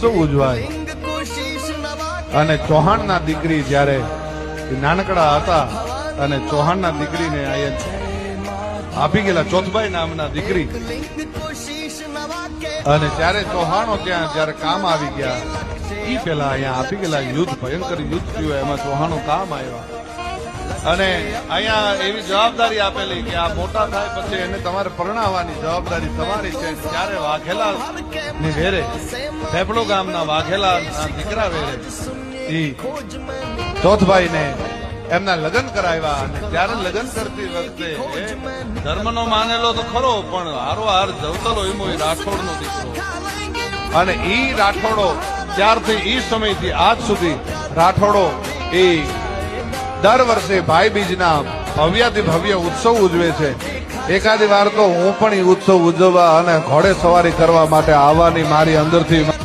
ઉત્સવ ઉજવાય અને ચૌહાણના દીકરી જ્યારે નાનકડા હતા અને ચૌહાણના દીકરીને આપી ગયેલા ચોથભાઈ નામના દીકરી અને ત્યારે ચૌહાણો ત્યાં જયારે કામ આવી ગયા એ પેલા અહીંયા આપી ગયેલા યુદ્ધ ભયંકર યુદ્ધ થયું એમાં ચૌહાણો કામ આવ્યા અને અહીંયા એવી જવાબદારી આપેલી કે આ મોટા થાય પછી એને તમારે પરણાવવાની જવાબદારી તમારી છે. ત્યારે વાઘેલા ની વેરે ફેફડો ગામના વાઘેલા દીકરા વેરે ઈ ચોથભાઈ ને એમના લગ્ન કરાવ્યા અને ત્યારે લગ્ન કરતી વખતે ધર્મનો માનેલો તો ખરો પણ હારો હાર જવતલો એમો રાઠોડ નો દીકરો અને ઈ રાઠોડો ત્યારથી ઈ સમયથી આજ સુધી રાઠોડો એ દર વર્ષે ભાઈ બીજના ભવ્યાથી ભવ્ય ઉત્સવ ઉજવે છે. એકાદી વાર તો હું પણ એ ઉત્સવ ઉજવવા અને ઘોડે સવારી કરવા માટે આવવાની મારી અંદરથી